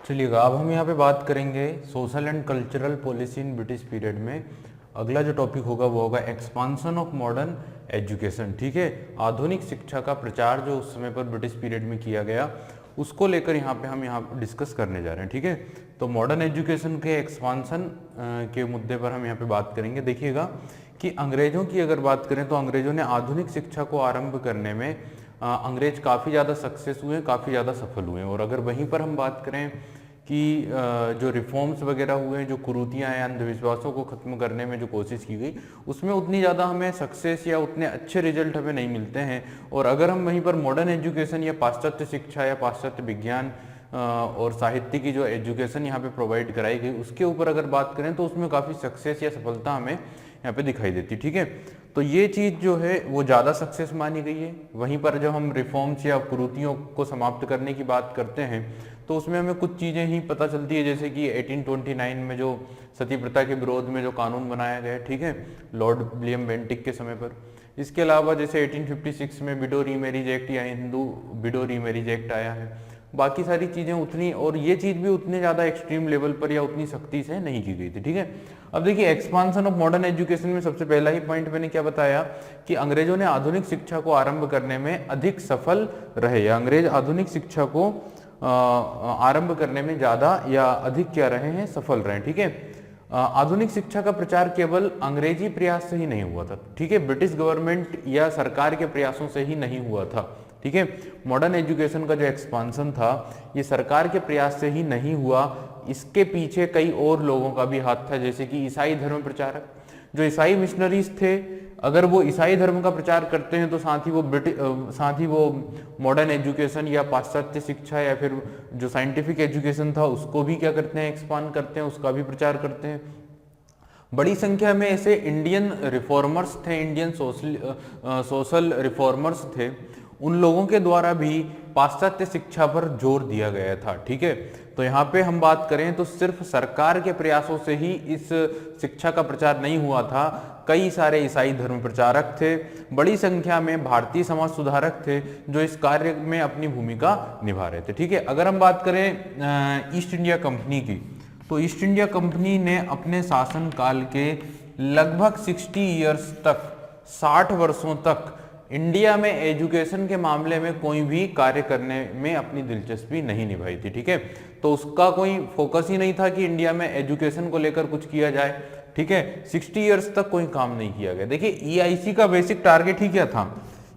चलिएगा, अब हम यहाँ पे बात करेंगे social and cultural policy in British period में। अगला जो टॉपिक होगा वो होगा एक्सपांसन ऑफ मॉडर्न एजुकेशन। ठीक है, आधुनिक शिक्षा का प्रचार जो उस समय पर ब्रिटिश पीरियड में किया गया उसको लेकर हम यहाँ डिस्कस करने जा रहे हैं। ठीक है, तो मॉडर्न एजुकेशन के एक्सपांसन के मुद्दे पर हम यहाँ पे बात करेंगे। देखिएगा कि अंग्रेजों की अगर बात करें तो अंग्रेजों ने आधुनिक शिक्षा को आरंभ करने में अंग्रेज काफ़ी ज़्यादा सक्सेस हुए, काफ़ी ज़्यादा सफल हुए। और अगर वहीं पर हम बात करें कि जो रिफॉर्म्स वगैरह हुए हैं, जो कुरीतियाँ हैं, अंधविश्वासों को ख़त्म करने में जो कोशिश की गई, उसमें उतनी ज़्यादा हमें सक्सेस या उतने अच्छे रिजल्ट हमें नहीं मिलते हैं। और अगर हम वहीं पर मॉडर्न एजुकेशन या पाश्चात्य शिक्षा या पाश्चात्य विज्ञान और साहित्य की जो एजुकेशन यहाँ पे प्रोवाइड कराई गई उसके ऊपर अगर बात करें तो उसमें काफ़ी सक्सेस या सफलता हमें यहाँ पे दिखाई देती। ठीक है, तो ये चीज़ जो है वो ज़्यादा सक्सेस मानी गई है। वहीं पर जब हम रिफॉर्म्स या कुरीतियों को समाप्त करने की बात करते हैं तो उसमें हमें कुछ चीज़ें ही पता चलती है, जैसे कि 1829 में जो सती प्रथा के विरोध में जो कानून बनाया गया, ठीक है, लॉर्ड विलियम बेंटिक के समय पर। इसके अलावा जैसे 1856 में विडो रीमैरिज एक्ट या हिंदू विडो रीमैरिज एक्ट आया है। बाकी सारी चीज़ें उतनी, और ये चीज़ भी उतने ज़्यादा एक्सट्रीम लेवल पर या उतनी सख्ती से नहीं की गई थी। ठीक है, अब देखिए एक्सपांसन ऑफ मॉडर्न एजुकेशन में सबसे पहला ही पॉइंट मैंने क्या बताया कि अंग्रेजों ने आधुनिक शिक्षा को आरंभ करने में अधिक सफल रहे, या अंग्रेज आधुनिक शिक्षा को आरंभ करने में ज़्यादा या अधिक क्या रहे हैं, सफल रहे हैं। ठीक है, आधुनिक शिक्षा का प्रचार केवल अंग्रेजी प्रयास से ही नहीं हुआ था। ठीक है, ब्रिटिश गवर्नमेंट या सरकार के प्रयासों से ही नहीं हुआ था। ठीक है, मॉडर्न एजुकेशन का जो एक्सपांसन था ये सरकार के प्रयास से ही नहीं हुआ, इसके पीछे कई और लोगों का भी हाथ था, जैसे कि ईसाई धर्म प्रचारक, जो ईसाई मिशनरीज थे। अगर वो ईसाई धर्म का प्रचार करते हैं तो साथ ही वो मॉडर्न एजुकेशन या पाश्चात्य शिक्षा या फिर जो साइंटिफिक एजुकेशन था उसको भी क्या करते हैं, एक्सपांड करते हैं, उसका भी प्रचार करते हैं। बड़ी संख्या में ऐसे इंडियन रिफॉर्मर्स थे, इंडियन सोशल रिफॉर्मर्स थे, उन लोगों के द्वारा भी पाश्चात्य शिक्षा पर जोर दिया गया था। ठीक है, तो यहाँ पे हम बात करें तो सिर्फ सरकार के प्रयासों से ही इस शिक्षा का प्रचार नहीं हुआ था, कई सारे ईसाई धर्म प्रचारक थे, बड़ी संख्या में भारतीय समाज सुधारक थे जो इस कार्य में अपनी भूमिका निभा रहे थे। ठीक है, अगर हम बात करें ईस्ट इंडिया कंपनी की, तो ईस्ट इंडिया कंपनी ने अपने शासन काल के लगभग 60 ईयर्स तक, 60 वर्षों तक इंडिया में एजुकेशन के मामले में कोई भी कार्य करने में अपनी दिलचस्पी नहीं निभाई थी। ठीक है, तो उसका कोई फोकस ही नहीं था कि इंडिया में एजुकेशन को लेकर कुछ किया जाए। ठीक है, 60 ईयर्स तक कोई काम नहीं किया गया। देखिए ईआईसी का बेसिक टारगेट ही क्या था,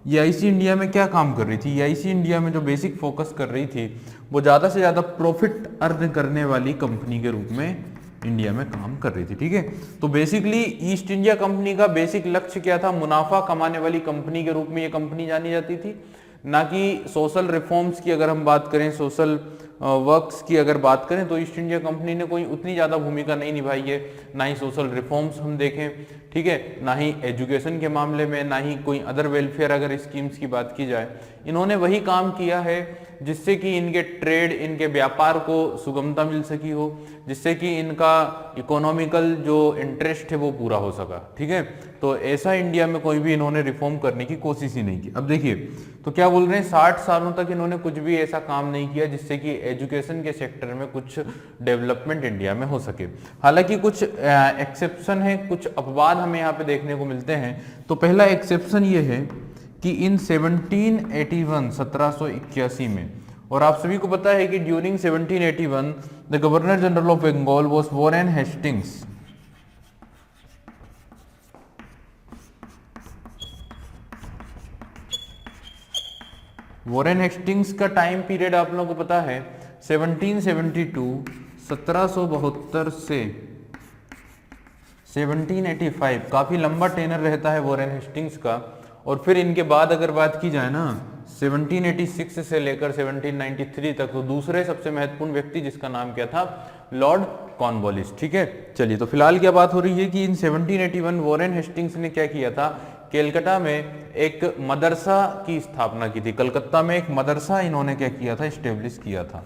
ईआईसी इंडिया में क्या काम कर रही थी, ईआईसी इंडिया में जो बेसिक फोकस कर रही थी वो ज़्यादा से ज़्यादा प्रॉफिट अर्न करने वाली कंपनी के रूप में इंडिया में काम कर रही थी। ठीक है, तो बेसिकली ईस्ट इंडिया कंपनी का बेसिक लक्ष्य क्या था, मुनाफा कमाने वाली कंपनी के रूप में ये कंपनी जानी जाती थी, ना कि सोशल रिफॉर्म्स की। अगर हम बात करें, सोशल वर्क्स की अगर बात करें तो ईस्ट इंडिया कंपनी ने कोई उतनी ज़्यादा भूमिका नहीं निभाई है, ना ही सोशल रिफॉर्म्स हम देखें, ठीक है, ना ही एजुकेशन के मामले में, ना ही कोई अदर वेलफेयर अगर स्कीम्स की बात की जाए। इन्होंने वही काम किया है जिससे कि इनके ट्रेड, इनके व्यापार को सुगमता मिल सकी हो, जिससे कि इनका इकोनॉमिकल जो इंटरेस्ट है वो पूरा हो सका। ठीक है, तो ऐसा इंडिया में कोई भी इन्होंने रिफॉर्म करने की कोशिश ही नहीं की। अब देखिए तो क्या बोल रहे हैं, 60 सालों तक इन्होंने कुछ भी ऐसा काम नहीं किया जिससे कि एजुकेशन के सेक्टर में कुछ डेवलपमेंट इंडिया में हो सके। हालांकि कुछ एक्सेप्शन है, कुछ अपवाद हमें यहाँ पे देखने को मिलते हैं। तो पहला एक्सेप्शन ये है कि इन 1781 1781 में, और आप सभी को पता है कि during 1781 the governor general of Bengal was Warren Hastings. Warren Hastings का टाइम पीरियड आप लोगों को पता है 1772 1772 से 1785, काफी लंबा टेनर रहता है वॉरेन हेस्टिंग्स का। और फिर इनके बाद अगर बात की जाए ना 1786 से लेकर 1793 तक, तो दूसरे सबसे महत्वपूर्ण व्यक्ति जिसका नाम क्या था, लॉर्ड कॉर्नवालिस। ठीक है, चलिए तो फिलहाल क्या बात हो रही है कि इन 1781 वॉरेन हेस्टिंग्स ने क्या किया था, कलकत्ता में एक मदरसा की स्थापना की थी। कलकत्ता में एक मदरसा इन्होंने क्या किया था, स्टेब्लिश किया था।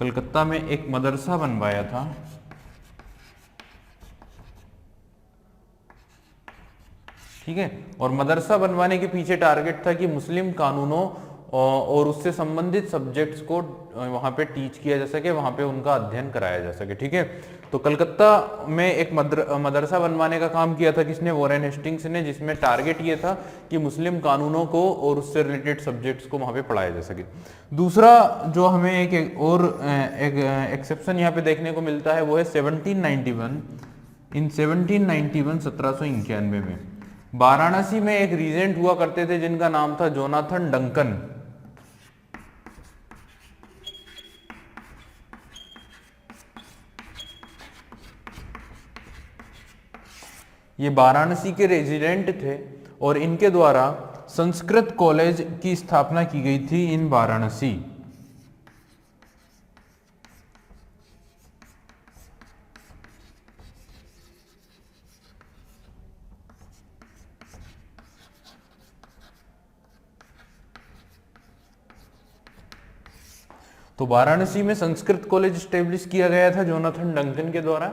कलकत्ता में एक मदरसा बनवाया था। ठीक है, और मदरसा बनवाने के पीछे टारगेट था कि मुस्लिम कानूनों और उससे संबंधित सब्जेक्ट्स को वहाँ पे टीच किया जा सके, वहाँ पे उनका अध्ययन कराया जा सके। ठीक है, तो कलकत्ता में एक मदरसा बनवाने का काम किया था किसने? वॉरेन हेस्टिंग्स ने, जिसमें टारगेट ये था कि मुस्लिम कानूनों को और उससे रिलेटेड सब्जेक्ट्स को वहाँ पे पढ़ाया जा सके। दूसरा जो हमें एक और एक्सेप्शन यहाँ पे देखने को मिलता है वो है 1791। इन 1791 में वाराणसी में एक रीजेंट हुआ करते थे जिनका नाम था जोनाथन डंकन। ये वाराणसी के रेजिडेंट थे और इनके द्वारा संस्कृत कॉलेज की स्थापना की गई थी इन वाराणसी। तो वाराणसी में संस्कृत कॉलेज स्टेब्लिश किया गया था जोनाथन डंकन के द्वारा,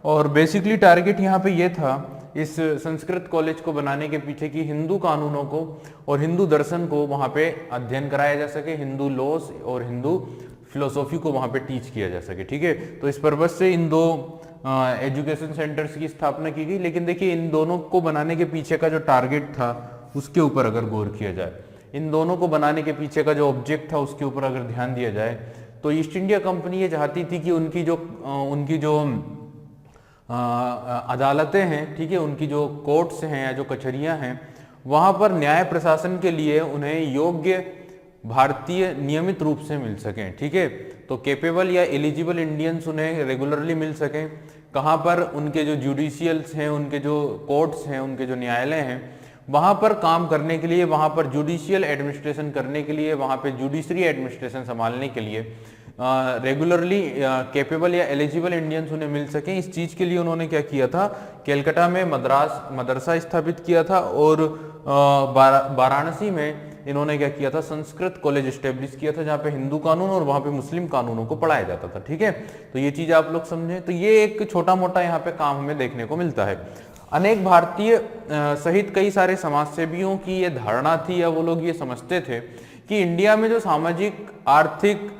और बेसिकली टारगेट यहाँ पे ये था इस संस्कृत कॉलेज को बनाने के पीछे कि हिंदू कानूनों को और हिंदू दर्शन को वहाँ पे अध्ययन कराया जा सके, हिंदू लॉस और हिंदू फिलोसॉफी को वहाँ पे टीच किया जा सके। ठीक है, तो इस पर्पज से इन दो एजुकेशन सेंटर्स की स्थापना की गई। लेकिन देखिए, इन दोनों को बनाने के पीछे का जो टारगेट था उसके ऊपर अगर गौर किया जाए, इन दोनों को बनाने के पीछे का जो ऑब्जेक्ट था उसके ऊपर अगर ध्यान दिया जाए, तो ईस्ट इंडिया कंपनी ये चाहती थी कि उनकी जो अदालतें हैं, ठीक है, उनकी जो कोर्ट्स हैं या जो कचहरियां हैं, वहां पर न्याय प्रशासन के लिए उन्हें योग्य भारतीय नियमित रूप से मिल सकें। ठीक है, तो कैपेबल या एलिजिबल इंडियंस उन्हें रेगुलरली मिल सकें। कहाँ पर? उनके जो जुडिशियल्स हैं, उनके जो कोर्ट्स हैं, उनके जो न्यायालय हैं, वहाँ पर काम करने के लिए, वहाँ पर जुडिशियल एडमिनिस्ट्रेशन करने के लिए, वहाँ पे जुडिशरी एडमिनिस्ट्रेशन संभालने के लिए रेगुलरली कैपेबल या एलिजिबल इंडियंस उन्हें मिल सकें। इस चीज़ के लिए उन्होंने क्या किया था? कलकत्ता में मदरसा स्थापित किया था और वाराणसी में इन्होंने क्या किया था? संस्कृत कॉलेज स्टेब्लिश किया था, जहाँ पे हिंदू कानून और वहाँ पे मुस्लिम कानूनों को पढ़ाया जाता था। ठीक है, तो ये चीज़ आप लोग समझें। तो ये एक छोटा मोटा यहाँ पे काम हमें देखने को मिलता है। अनेक भारतीय सहित कई सारे समाजसेवियों की ये धारणा थी, या वो लोग ये समझते थे कि इंडिया में जो सामाजिक आर्थिक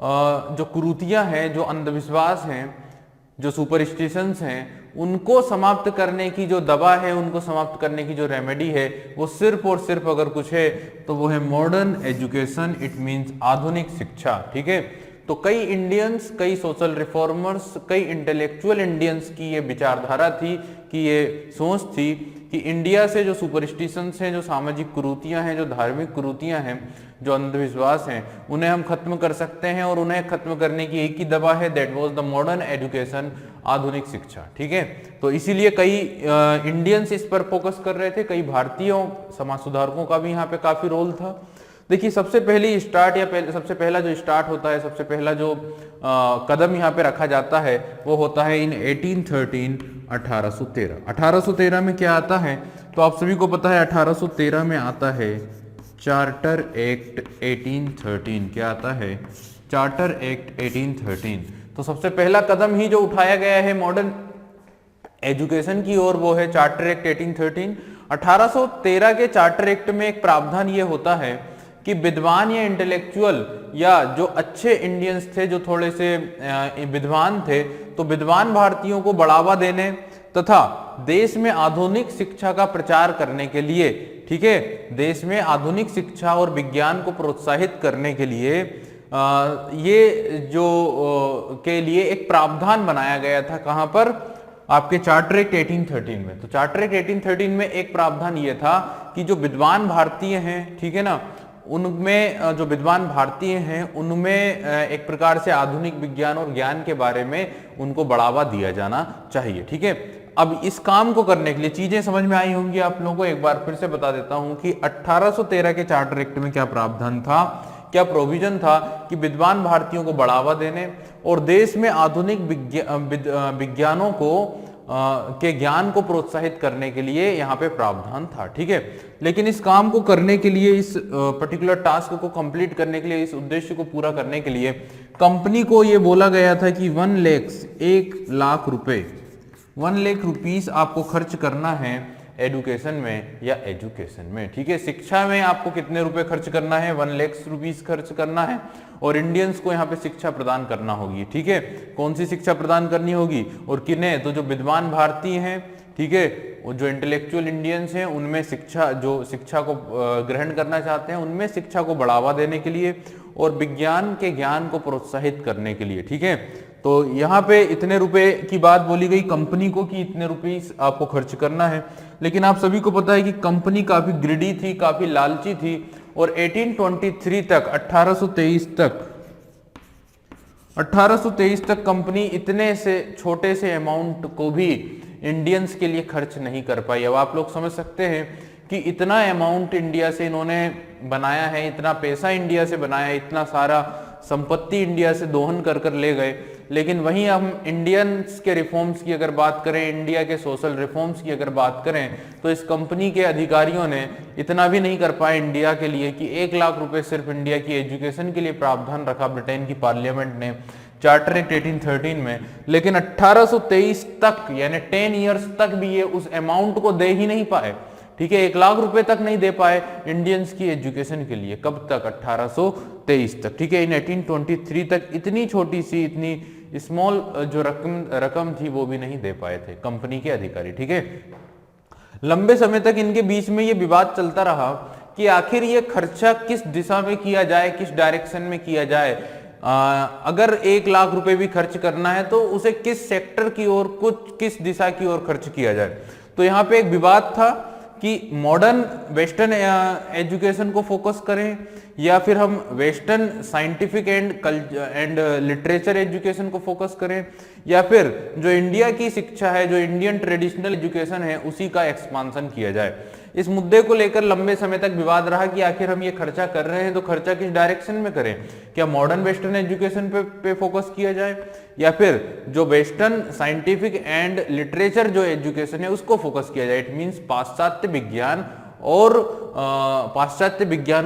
जो कुरीतियां हैं, जो अंधविश्वास हैं, जो सुपरस्टिशंस हैं, उनको समाप्त करने की जो दवा है, उनको समाप्त करने की जो रेमेडी है, वो सिर्फ और सिर्फ अगर कुछ है तो वो है मॉडर्न एजुकेशन। इट मीन्स आधुनिक शिक्षा। ठीक है, तो कई इंडियंस, कई सोशल रिफॉर्मर्स, कई इंटेलेक्चुअल इंडियंस की ये विचारधारा थी, कि ये सोच थी कि इंडिया से जो सुपरस्टिशंस हैं, जो सामाजिक कुरीतियां हैं, जो धार्मिक कुरीतियां हैं, जो अंधविश्वास हैं, उन्हें हम खत्म कर सकते हैं, और उन्हें खत्म करने की एक ही दवा है, that was the modern education, आधुनिक शिक्षा। ठीक है, तो इसीलिए कई इंडियंस इस पर फोकस कर रहे थे, कई भारतीयों समाज सुधारकों का भी यहाँ पे काफी रोल था। देखिए, सबसे पहला जो स्टार्ट होता है, सबसे पहला जो कदम यहाँ पे रखा जाता है वो होता है इन 1813 में क्या आता है? तो आप सभी को पता है 1813 में आता है चार्टर एक्ट 1813। क्या आता है? Charter act 1813। तो सबसे पहला कदम ही जो उठाया गया है मॉडर्न एजुकेशन की ओर, वो है चार्टर एक्ट 1813। 1813 के चार्टर एक्ट में एक प्रावधान ये होता है कि विद्वान या इंटेलेक्चुअल या जो अच्छे इंडियंस थे, जो थोड़े से विद्वान थे, तो विद्वान भारतीयों को बढ़ावा देने तथा देश में आधुनिक शिक्षा का प्रचार करने के लिए, ठीक है, देश में आधुनिक शिक्षा और विज्ञान को प्रोत्साहित करने के लिए ये जो के लिए एक प्रावधान बनाया गया था। कहां पर? आपके चार्टर एक्ट 1813 में। तो चार्टर एक्ट 1813 में एक प्रावधान ये था कि जो विद्वान भारतीय हैं, ठीक है ना, उनमें जो विद्वान भारतीय हैं उनमें एक प्रकार से आधुनिक विज्ञान और ज्ञान के बारे में उनको बढ़ावा दिया जाना चाहिए। ठीक है, अब इस काम को करने के लिए चीजें समझ में आई होंगी आप लोगों को, एक बार फिर से बता देता हूं कि 1813 के चार्टर एक्ट में क्या प्रावधान था, क्या प्रोविजन था कि विद्वान भारतीयों को बढ़ावा देने और देश में आधुनिक विज्ञानों को के ज्ञान को प्रोत्साहित करने के लिए यहाँ पे प्रावधान था। ठीक है, लेकिन इस काम को करने के लिए, इस पर्टिकुलर टास्क को कंप्लीट करने के लिए, इस उद्देश्य को पूरा करने के लिए कंपनी को ये बोला गया था कि 1 लाख रुपए 1 लाख रुपीस आपको खर्च करना है एडुकेशन में या एजुकेशन में, ठीक है। शिक्षा में आपको कितने रुपए खर्च करना है, 1 लाख रुपीस खर्च करना है और इंडियंस को यहाँ पे शिक्षा प्रदान करना होगी, ठीक है। कौन सी शिक्षा प्रदान करनी होगी और किन्हें, तो जो विद्वान भारतीय हैं, ठीक है, और जो इंटेलेक्चुअल इंडियंस हैं उनमें शिक्षा, जो शिक्षा को ग्रहण करना चाहते हैं उनमें शिक्षा को बढ़ावा देने के लिए और विज्ञान के ज्ञान को प्रोत्साहित करने के लिए, ठीक है। तो यहाँ पे इतने रुपए की बात बोली गई कंपनी को कि इतने रुपीस आपको खर्च करना है, लेकिन आप सभी को पता है कि कंपनी काफी ग्रिडी थी, काफी लालची थी और 1823 तक 1823 तक कंपनी इतने से छोटे से अमाउंट को भी इंडियंस के लिए खर्च नहीं कर पाई। अब आप लोग समझ सकते हैं कि इतना अमाउंट इंडिया से इन्होंने बनाया है, इतना पैसा इंडिया से बनाया, इतना सारा संपत्ति इंडिया से दोहन कर कर ले गए, लेकिन वहीं हम इंडियंस के रिफॉर्म्स की अगर बात करें, इंडिया के सोशल रिफॉर्म्स की अगर बात करें, तो इस कंपनी के अधिकारियों ने इतना भी नहीं कर पाए इंडिया के लिए कि 1 लाख रुपए सिर्फ इंडिया की एजुकेशन के लिए प्रावधान रखा ब्रिटेन की पार्लियामेंट ने चार्टर एक्ट 1813 में, लेकिन 1823 तक यानी 10 ईयर्स तक भी ये उस अमाउंट को दे ही नहीं पाए, ठीक है। 1 लाख रुपए तक नहीं दे पाए इंडियंस की एजुकेशन के लिए। कब तक? 1823 तक, ठीक है। इन 1823 तक इतनी छोटी सी, इतनी स्मॉल जो रकम थी वो भी नहीं दे पाए थे कंपनी के अधिकारी, ठीक है। लंबे समय तक इनके बीच में ये विवाद चलता रहा कि आखिर ये खर्चा किस दिशा में किया जाए, किस डायरेक्शन में किया जाए। अगर 1 लाख रुपए भी खर्च करना है तो उसे किस सेक्टर की ओर, कुछ किस दिशा की ओर खर्च किया जाए। तो यहाँ पे एक विवाद था कि मॉडर्न वेस्टर्न एजुकेशन को फोकस करें या फिर हम western scientific and literature education को फोकस करें, या फिर जो इंडिया की शिक्षा है, जो इंडियन ट्रेडिशनल एजुकेशन है, उसी का एक्सपांशन किया जाए। इस मुद्दे को लेकर लंबे समय तक विवाद रहा कि आखिर हम ये खर्चा कर रहे हैं तो खर्चा किस डायरेक्शन में करें। क्या मॉडर्न वेस्टर्न एजुकेशन पे फोकस किया जाए या फिर जो वेस्टर्न साइंटिफिक एंड लिटरेचर जो एजुकेशन है उसको फोकस किया जाए। इट मींस पाश्चात्य विज्ञान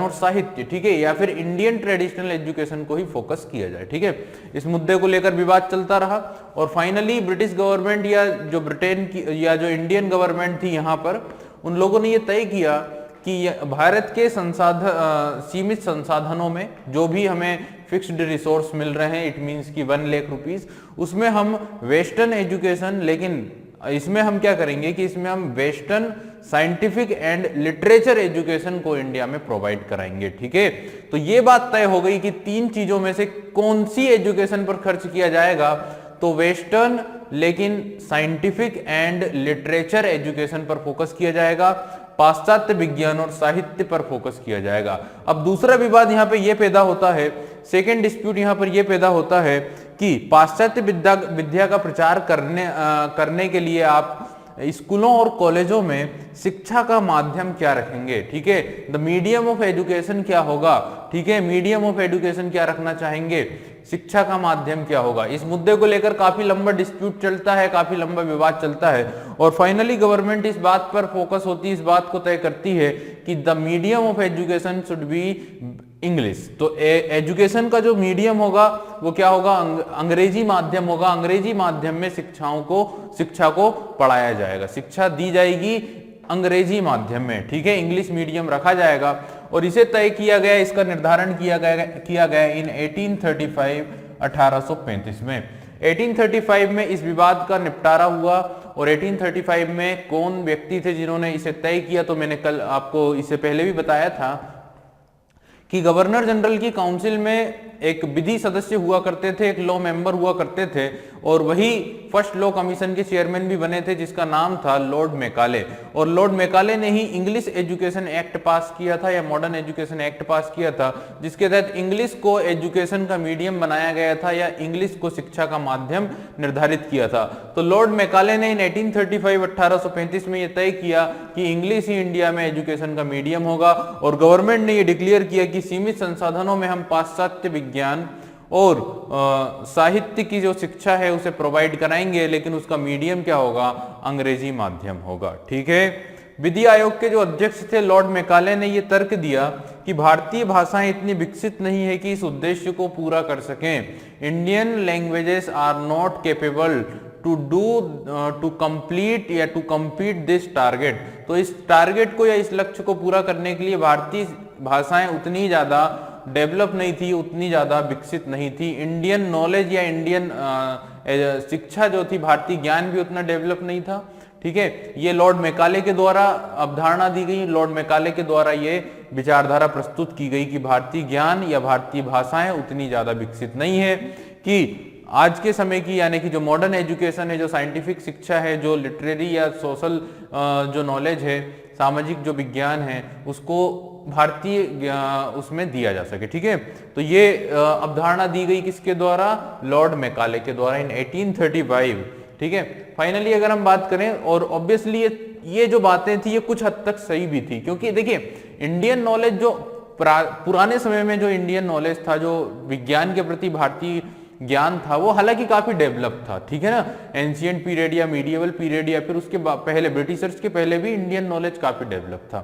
और साहित्य, ठीक है, या फिर इंडियन ट्रेडिशनल एजुकेशन को ही फोकस किया जाए, ठीक है। इस मुद्दे को लेकर विवाद चलता रहा और फाइनली ब्रिटिश गवर्नमेंट या जो ब्रिटेन की या जो इंडियन गवर्नमेंट थी यहाँ पर, उन लोगों ने ये तय किया कि भारत के सीमित संसाधनों में जो भी हमें फिक्स्ड रिसोर्स मिल रहे हैं, इट मींस की 1 लाख रुपीस, उसमें हम वेस्टर्न एजुकेशन, लेकिन इसमें हम क्या करेंगे कि इसमें हम western scientific and literature education को इंडिया में प्रोवाइड कराएंगे, ठीक है। तो ये बात तय हो गई कि 3 चीजों में से कौन सी एजुकेशन पर खर्च किया जाएगा, तो वेस्टर्न लेकिन साइंटिफिक एंड लिटरेचर एजुकेशन पर फोकस किया जाएगा, पाश्चात्य विज्ञान और साहित्य पर फोकस किया जाएगा। अब दूसरा विवाद यहाँ पे ये पैदा होता है, सेकेंड डिस्प्यूट यहाँ पर ये पैदा होता है कि पाश्चात्य विद्या का प्रचार करने के लिए आप स्कूलों और कॉलेजों में शिक्षा का माध्यम क्या रखेंगे, ठीक है। द मीडियम ऑफ एजुकेशन क्या होगा, ठीक है, मीडियम ऑफ एजुकेशन क्या रखना चाहेंगे, शिक्षा का माध्यम क्या होगा। इस मुद्दे को लेकर काफी लंबा डिस्प्यूट चलता है, काफी लंबा विवाद चलता है और फाइनली गवर्नमेंट इस बात पर फोकस होती है, इस बात को तय करती है कि the medium of education should be English. तो एजुकेशन का जो मीडियम होगा वो क्या होगा, अंग्रेजी माध्यम होगा। अंग्रेजी माध्यम में शिक्षा को पढ़ाया जाएगा, शिक्षा दी जाएगी अंग्रेजी माध्यम में, ठीक है, इंग्लिश मीडियम रखा जाएगा। और इसे तय किया गया, इसका निर्धारण किया गया इन 1835 में। 1835 में इस विवाद का निपटारा हुआ और 1835 में कौन व्यक्ति थे जिन्होंने इसे तय किया, तो मैंने कल आपको इससे पहले भी बताया था कि गवर्नर जनरल की काउंसिल में एक विधि सदस्य हुआ करते थे, एक लॉ मेंबर हुआ करते थे और वही फर्स्ट लॉ कमीशन के चेयरमैन भी बने थे, जिसका नाम था लॉर्ड मैकाले। और लॉर्ड मैकाले ने ही इंग्लिश एजुकेशन एक्ट पास किया था या मॉडर्न एजुकेशन एक्ट पास किया था, जिसके तहत इंग्लिश को एजुकेशन का मीडियम बनाया गया था या इंग्लिश को शिक्षा का माध्यम निर्धारित किया था। तो लॉर्ड मैकाले ने इन 1835 में यह तय किया कि इंग्लिश ही इंडिया में एजुकेशन का मीडियम होगा और गवर्नमेंट ने यह डिक्लेयर किया कि सीमित संसाधनों में हम पाश्चात्य विज्ञान और साहित्य की जो शिक्षा है उसे प्रोवाइड कराएंगे, लेकिन उसका मीडियम क्या होगा, अंग्रेजी माध्यम होगा, ठीक है। विधि आयोग के जो अध्यक्ष थे लॉर्ड मैकाले ने यह तर्क दिया कि भारतीय भाषाएं इतनी विकसित नहीं है कि इस उद्देश्य को पूरा कर सकें। Indian languages are not capable to complete या टू कम्पीट दिस टारगेट। तो इस टारगेट को या इस लक्ष्य को पूरा करने के लिए भारतीय भाषाएं उतनी ज्यादा डेवलप नहीं थी, उतनी ज्यादा विकसित नहीं थी। इंडियन नॉलेज या इंडियन शिक्षा जो थी, भारतीय ज्ञान भी उतना डेवलप नहीं था। ठीक है, ये लॉर्ड मैकाले के द्वारा अवधारणा दी गई, लॉर्ड मैकाले के द्वारा ये विचारधारा प्रस्तुत की गई कि भारतीय ज्ञान या भारतीय भाषाएं उतनी ज्यादा विकसित नहीं है कि आज के समय की, यानी कि जो मॉडर्न एजुकेशन है, जो साइंटिफिक शिक्षा है, जो लिटरेरी या सोशल जो नॉलेज है, सामाजिक जो विज्ञान है, उसको भारतीय उसमें दिया जा सके। ठीक है, तो ये अवधारणा दी गई किसके द्वारा? लॉर्ड मैकाले के द्वारा इन 1835। ठीक है, फाइनली अगर हम बात करें, और ऑब्वियसली ये जो बातें थी ये कुछ हद तक सही भी थी, क्योंकि देखिए इंडियन नॉलेज जो पुराने समय में जो इंडियन नॉलेज था, जो विज्ञान के प्रति भारतीय ज्ञान था, वो हालांकि काफी डेवलप था। ठीक है ना, एंशिएंट पीरियड या मीडिएवल पीरियड या फिर उसके पहले ब्रिटिशर्स के पहले भी इंडियन नॉलेज काफी डेवलप था।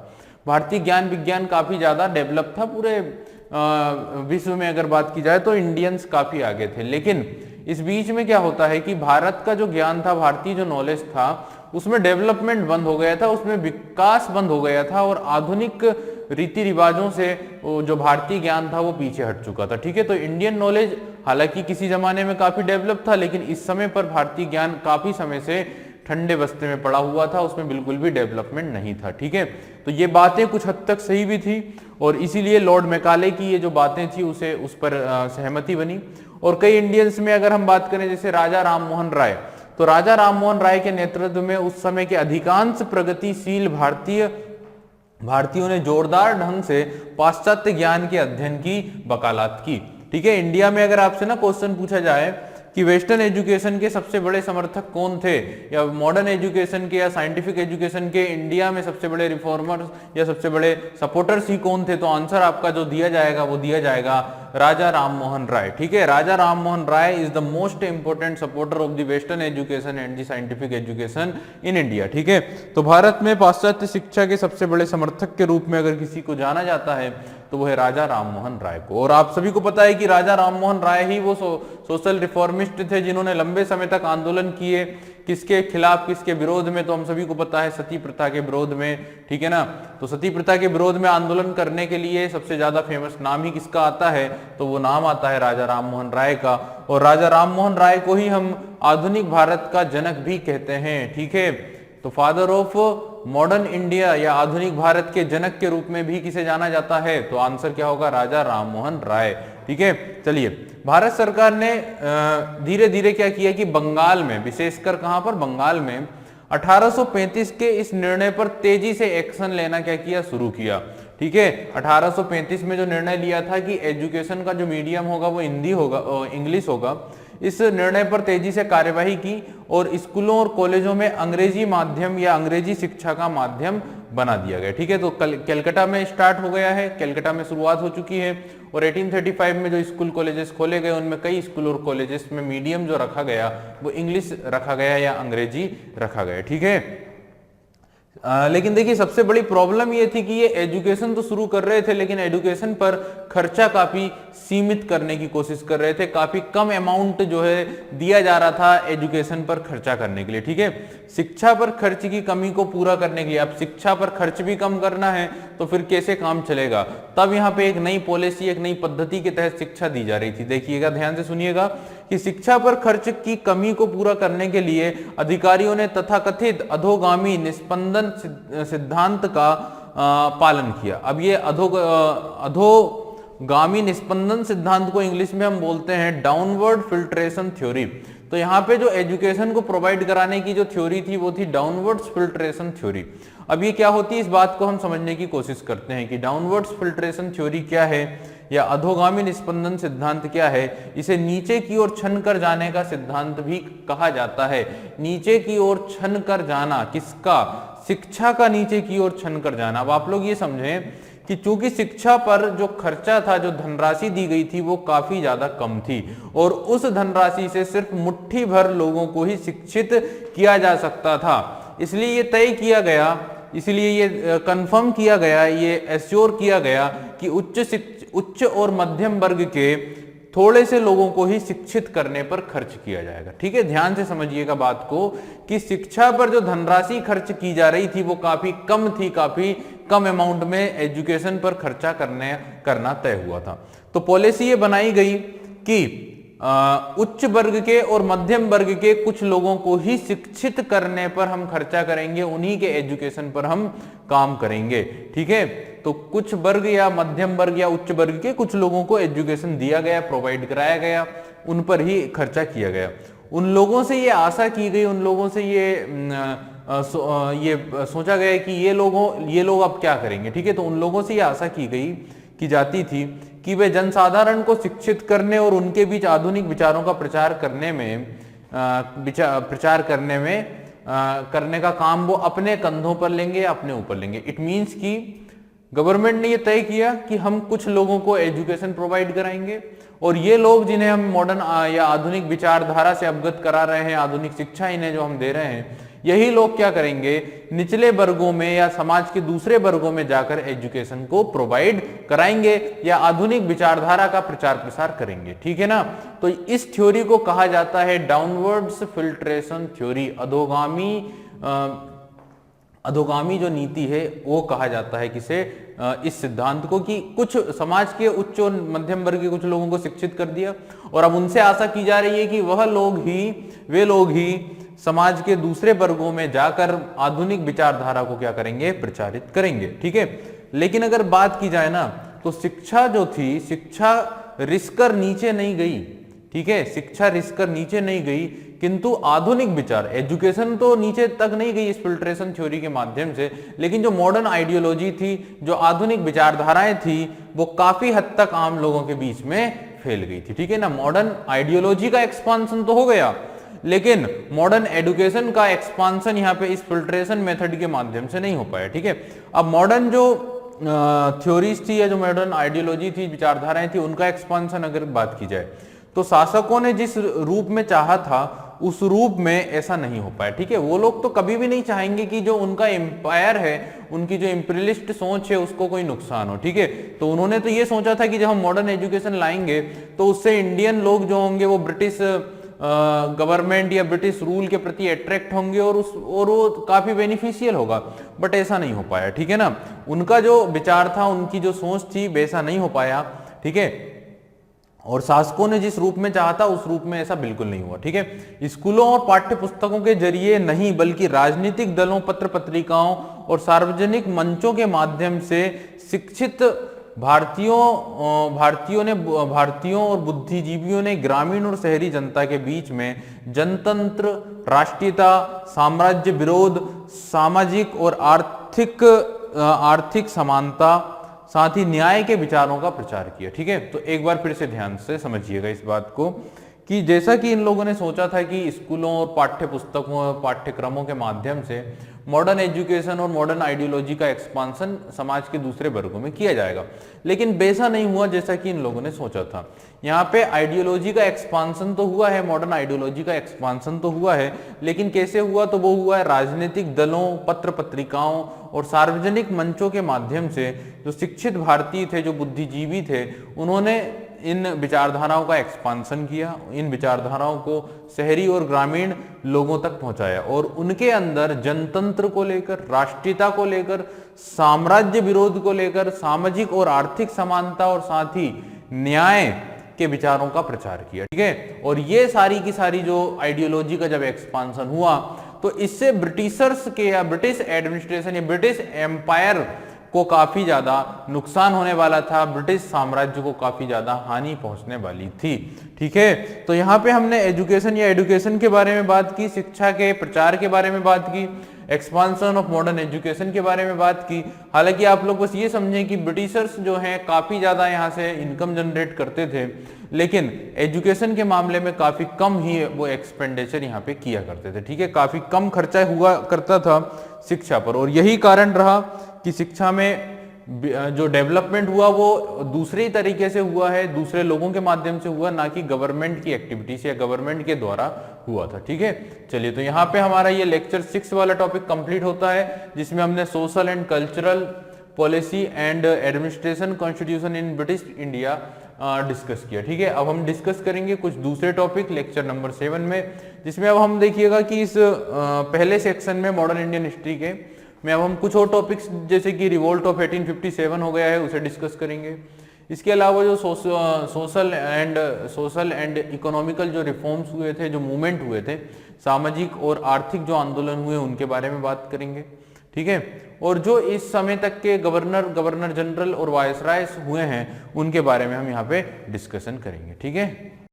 भारतीय ज्ञान विज्ञान काफी ज्यादा डेवलप था। पूरे विश्व में अगर बात की जाए तो इंडियंस काफी आगे थे। लेकिन इस बीच में क्या होता है कि भारत का जो ज्ञान था, भारतीय जो नॉलेज था, उसमें डेवलपमेंट बंद हो गया था, उसमें विकास बंद हो गया था, और आधुनिक रीति रिवाजों से जो भारतीय ज्ञान था वो पीछे हट चुका था। ठीक है, तो इंडियन नॉलेज हालांकि किसी जमाने में काफी डेवलप था, लेकिन इस समय पर भारतीय ज्ञान काफी समय से ठंडे बस्ते में पड़ा हुआ था, उसमें बिल्कुल भी डेवलपमेंट नहीं था। ठीक है, तो ये बातें कुछ हद तक सही भी थी, और इसीलिए लॉर्ड मैकाले की ये जो बातें थी उस पर सहमति बनी। और कई इंडियंस में अगर हम बात करें, जैसे राजा राम मोहन राय, तो राजा राम मोहन राय के नेतृत्व में उस समय के अधिकांश प्रगतिशील भारतीयों ने जोरदार ढंग से पाश्चात्य ज्ञान के अध्ययन की वकालत की। ठीक है, इंडिया में अगर आपसे ना क्वेश्चन पूछा जाए कि वेस्टर्न एजुकेशन के सबसे बड़े समर्थक कौन थे, या मॉडर्न एजुकेशन के या साइंटिफिक एजुकेशन के इंडिया में सबसे बड़े रिफॉर्मर्स या सबसे बड़े सपोर्टर्स ही कौन थे, तो आंसर आपका जो दिया जाएगा वो दिया जाएगा राजा राम मोहन राय। ठीक है, Raja Ram Mohan Rai is the most important supporter of the western education and the scientific education in India. ठीक है, तो भारत में पाश्चात्य शिक्षा के सबसे बड़े समर्थक के रूप में अगर किसी को जाना जाता है तो वो है राजा राम मोहन राय को। और आप सभी को पता है कि राजा राम मोहन राय ही वो सोशल रिफॉर्मिस्ट थे जिन्होंने लंबे समय तक आंदोलन किए। किसके खिलाफ, किसके विरोध में? तो हम सभी को पता है सती प्रथा के विरोध में। ठीक है ना, तो सती प्रथा के विरोध में आंदोलन करने के लिए सबसे ज्यादा फेमस नाम ही किसका आता है? तो वो नाम आता है राजा राम मोहन राय का। और राजा राम मोहन राय को ही हम आधुनिक भारत का जनक भी कहते हैं। ठीक है, तो फादर ऑफ मॉडर्न इंडिया या आधुनिक भारत के जनक के रूप में भी किसे जाना जाता है? तो आंसर क्या होगा? राजा राम मोहन राय। ठीक है, चलिए, भारत सरकार ने धीरे धीरे क्या किया कि बंगाल में, विशेषकर कहां पर? बंगाल में 1835 के इस निर्णय पर तेजी से एक्शन लेना क्या किया? शुरू किया। ठीक है, 1835 में जो निर्णय लिया था कि एजुकेशन का जो मीडियम होगा वो हिंदी होगा, इंग्लिश होगा, इस निर्णय पर तेजी से कार्यवाही की और स्कूलों और कॉलेजों में अंग्रेजी माध्यम या अंग्रेजी शिक्षा का माध्यम बना दिया गया। ठीक है, तो कलकत्ता में स्टार्ट हो गया है, कलकत्ता में शुरुआत हो चुकी है, और 1835 में जो स्कूल कॉलेजेस खोले गए उनमें कई स्कूल और कॉलेजेस में मीडियम जो रखा गया वो इंग्लिश रखा गया या अंग्रेजी रखा गया। ठीक है, लेकिन देखिए सबसे बड़ी प्रॉब्लम ये थी कि ये एजुकेशन तो शुरू कर रहे थे, लेकिन एजुकेशन पर खर्चा काफी सीमित करने की कोशिश कर रहे थे। काफी कम अमाउंट जो है दिया जा रहा था एजुकेशन पर खर्चा करने के लिए। ठीक है, शिक्षा पर खर्च की कमी को पूरा करने के लिए, अब शिक्षा पर खर्च भी कम करना है तो फिर कैसे काम चलेगा? तब यहाँ पे एक नई पॉलिसी, एक नई पद्धति के तहत शिक्षा दी जा रही थी। देखिएगा, ध्यान से सुनिएगा कि शिक्षा पर खर्च की कमी को पूरा करने के लिए अधिकारियों ने तथाकथित अधोगामी निस्पंदन सिद्धांत का पालन किया। अब ये अधोगामी निस्पंदन सिद्धांत को इंग्लिश में हम बोलते हैं डाउनवर्ड फिल्ट्रेशन थ्योरी। तो यहाँ पे जो एजुकेशन को प्रोवाइड कराने की जो थ्योरी थी वो थी डाउनवर्ड्स फिल्ट्रेशन थ्योरी। अब ये क्या होती है, इस बात को हम समझने की कोशिश करते हैं कि डाउनवर्ड्स फिल्ट्रेशन थ्योरी क्या है या अधोगामी निस्पंदन सिद्धांत क्या है। इसे नीचे की ओर छन कर जाने का सिद्धांत भी कहा जाता है। नीचे की ओर छन कर जाना किसका? शिक्षा का नीचे की ओर छन कर जाना। अब आप लोग ये समझें कि चूंकि शिक्षा पर जो खर्चा था, जो धनराशि दी गई थी वो काफी ज्यादा कम थी और उस धनराशि से सिर्फ मुट्ठी भर लोगों को ही शिक्षित किया जा सकता था। इसलिए ये तय किया गया, इसलिए ये कंफर्म किया गया, ये एश्योर किया गया कि उच्च और मध्यम वर्ग के थोड़े से लोगों को ही शिक्षित करने पर खर्च किया जाएगा। ठीक है, ध्यान से समझिएगा बात को कि शिक्षा पर जो धनराशि खर्च की जा रही थी वो काफी कम थी, काफी कम अमाउंट में एजुकेशन पर खर्चा करना तय हुआ था। तो पॉलिसी ये बनाई गई कि उच्च वर्ग के और मध्यम वर्ग के कुछ लोगों को ही शिक्षित करने पर हम खर्चा करेंगे, उन्हीं के एजुकेशन पर हम काम करेंगे। ठीक है, तो कुछ वर्ग या मध्यम वर्ग या उच्च वर्ग के कुछ लोगों को एजुकेशन दिया गया, प्रोवाइड कराया गया, उन पर ही खर्चा किया गया। उन लोगों से ये आशा की गई, उन लोगों से ये सोचा गया कि ये लोग अब क्या करेंगे। ठीक है, तो उन लोगों से ये आशा की जाती थी कि वे जनसाधारण को शिक्षित करने और उनके बीच आधुनिक विचारों का प्रचार करने का काम वो अपने कंधों पर लेंगे, अपने ऊपर लेंगे। इट मीन्स कि गवर्नमेंट ने ये तय किया कि हम कुछ लोगों को एजुकेशन प्रोवाइड कराएंगे और ये लोग जिन्हें हम मॉडर्न या आधुनिक विचारधारा से अवगत करा रहे हैं, आधुनिक शिक्षा इन्हें जो हम दे रहे हैं, यही लोग क्या करेंगे, निचले वर्गों में या समाज के दूसरे वर्गों में जाकर एजुकेशन को प्रोवाइड कराएंगे या आधुनिक विचारधारा का प्रचार प्रसार करेंगे। ठीक है ना, तो इस थ्योरी को कहा जाता है डाउनवर्ड्स फिल्ट्रेशन थ्योरी। अधोगामी जो नीति है वो कहा जाता है किसे, इस सिद्धांत को, कि कुछ समाज के उच्च और मध्यम वर्ग के कुछ लोगों को शिक्षित कर दिया और अब उनसे आशा की जा रही है कि वे लोग ही समाज के दूसरे वर्गों में जाकर आधुनिक विचारधारा को क्या करेंगे, प्रचारित करेंगे। ठीक है, लेकिन अगर बात की जाए ना तो शिक्षा जो थी, शिक्षा रिसकर नीचे नहीं गई। ठीक है, शिक्षा रिसकर नीचे नहीं गई, किंतु आधुनिक विचार, एजुकेशन तो नीचे तक नहीं गई इस फिल्ट्रेशन थ्योरी के माध्यम से, लेकिन जो मॉडर्न आइडियोलॉजी थी, जो आधुनिक विचारधाराएं थी, वो काफी हद तक आम लोगों के बीच में फैल गई थी। ठीक है ना, मॉडर्न आइडियोलॉजी का एक्सपांशन तो हो गया, लेकिन मॉडर्न एजुकेशन का एक्सपांशन यहाँ पे इस फिल्ट्रेशन मेथड के माध्यम से नहीं हो पाया। ठीक है, अब मॉडर्न जो थ्योरीज थी या जो मॉडर्न आइडियोलॉजी थी, विचारधाराएं थी, उनका एक्सपांशन अगर बात की जाए तो शासकों ने जिस रूप में चाहा था उस रूप में ऐसा नहीं हो पाया। ठीक है, वो लोग तो कभी भी नहीं चाहेंगे कि जो उनका एम्पायर है, उनकी जो इंपीरियलिस्ट सोच है, उसको कोई नुकसान हो। ठीक है, तो उन्होंने तो ये सोचा था कि जब हम मॉडर्न एजुकेशन लाएंगे तो उससे इंडियन लोग जो होंगे वो ब्रिटिश गवर्नमेंट या ब्रिटिश रूल के प्रति अट्रैक्ट होंगे और वो काफी बेनिफिशियल होगा, बट ऐसा नहीं हो पाया। ठीक है ना, उनका जो विचार था, उनकी जो सोच थी, वैसा नहीं हो पाया। ठीक है, और शासकों ने जिस रूप में चाहा था उस रूप में ऐसा बिल्कुल नहीं हुआ। ठीक है, स्कूलों और पाठ्य पुस्तकों के जरिए नहीं बल्कि राजनीतिक दलों, पत्र पत्रिकाओं और सार्वजनिक मंचों के माध्यम से शिक्षित भारतीयों और बुद्धिजीवियों ने ग्रामीण और शहरी जनता के बीच में जनतंत्र, राष्ट्रीयता, साम्राज्य विरोध, सामाजिक और आर्थिक समानता, साथ ही न्याय के विचारों का प्रचार किया। ठीक है, तो एक बार फिर से ध्यान से समझिएगा इस बात को कि जैसा कि इन लोगों ने सोचा था कि स्कूलों और पाठ्य पुस्तकों और पाठ्यक्रमों के माध्यम से मॉडर्न एजुकेशन और मॉडर्न आइडियोलॉजी का एक्सपांशन समाज के दूसरे वर्गों में किया जाएगा, लेकिन वैसा नहीं हुआ जैसा कि इन लोगों ने सोचा था। यहाँ पे आइडियोलॉजी का एक्सपांशन तो हुआ है, मॉडर्न आइडियोलॉजी का एक्सपांशन तो हुआ है, लेकिन कैसे हुआ, तो वो हुआ है राजनीतिक दलों, पत्र पत्रिकाओं और सार्वजनिक मंचों के माध्यम से। जो शिक्षित भारतीय थे, जो बुद्धिजीवी थे, उन्होंने इन विचारधाराओं का एक्सपांशन किया, इन विचारधाराओं को शहरी और ग्रामीण लोगों तक पहुंचाया और उनके अंदर जनतंत्र को लेकर, राष्ट्रीयता को लेकर, साम्राज्य विरोध को लेकर, सामाजिक और आर्थिक समानता और साथ ही न्याय के विचारों का प्रचार किया। ठीक है, और ये सारी की सारी जो आइडियोलॉजी का जब एक्सपांशन हुआ तो इससे ब्रिटिशर्स के या ब्रिटिश एडमिनिस्ट्रेशन या ब्रिटिश एम्पायर को काफी ज्यादा नुकसान होने वाला था, ब्रिटिश साम्राज्य को काफी ज्यादा हानि पहुंचने वाली थी। ठीक है, तो यहाँ पे हमने एजुकेशन या एडुकेशन के बारे में बात की, शिक्षा के प्रचार के बारे में बात की, एक्सपांशन ऑफ मॉडर्न एजुकेशन के बारे में बात की। हालांकि आप लोग बस ये समझें कि ब्रिटिशर्स जो हैं काफी ज्यादा यहाँ से इनकम जनरेट करते थे, लेकिन एजुकेशन के मामले में काफी कम ही वो एक्सपेंडिचर यहाँ पे किया करते थे। ठीक है, काफी कम खर्चा हुआ करता था शिक्षा पर, और यही कारण रहा कि शिक्षा में जो डेवलपमेंट हुआ वो दूसरे ही तरीके से हुआ है, दूसरे लोगों के माध्यम से हुआ, ना कि गवर्नमेंट की एक्टिविटी से या गवर्नमेंट के द्वारा हुआ था। ठीक है, चलिए, तो यहाँ पे हमारा ये लेक्चर 6 वाला टॉपिक कंप्लीट होता है, जिसमें हमने social and cultural policy and administration constitution in British India discuss किया। ठीक है, अब हम डिस्कस करेंगे कुछ दूसरे टॉपिक लेक्चर नंबर 7 में, जिसमें अब हम देखिएगा कि इस पहले सेक्शन में मॉडर्न इंडियन हिस्ट्री के में अब हम कुछ और टॉपिक्स जैसे कि रिवोल्ट ऑफ 1857 हो गया है उसे डिस्कस करेंगे। इसके अलावा जो सोशल एंड इकोनॉमिकल जो रिफॉर्म्स हुए थे, जो मूवमेंट हुए थे, सामाजिक और आर्थिक जो आंदोलन हुए उनके बारे में बात करेंगे। ठीक है, और जो इस समय तक के गवर्नर जनरल और वायसराय हुए हैं उनके बारे में हम यहाँ पे डिस्कशन करेंगे। ठीक है।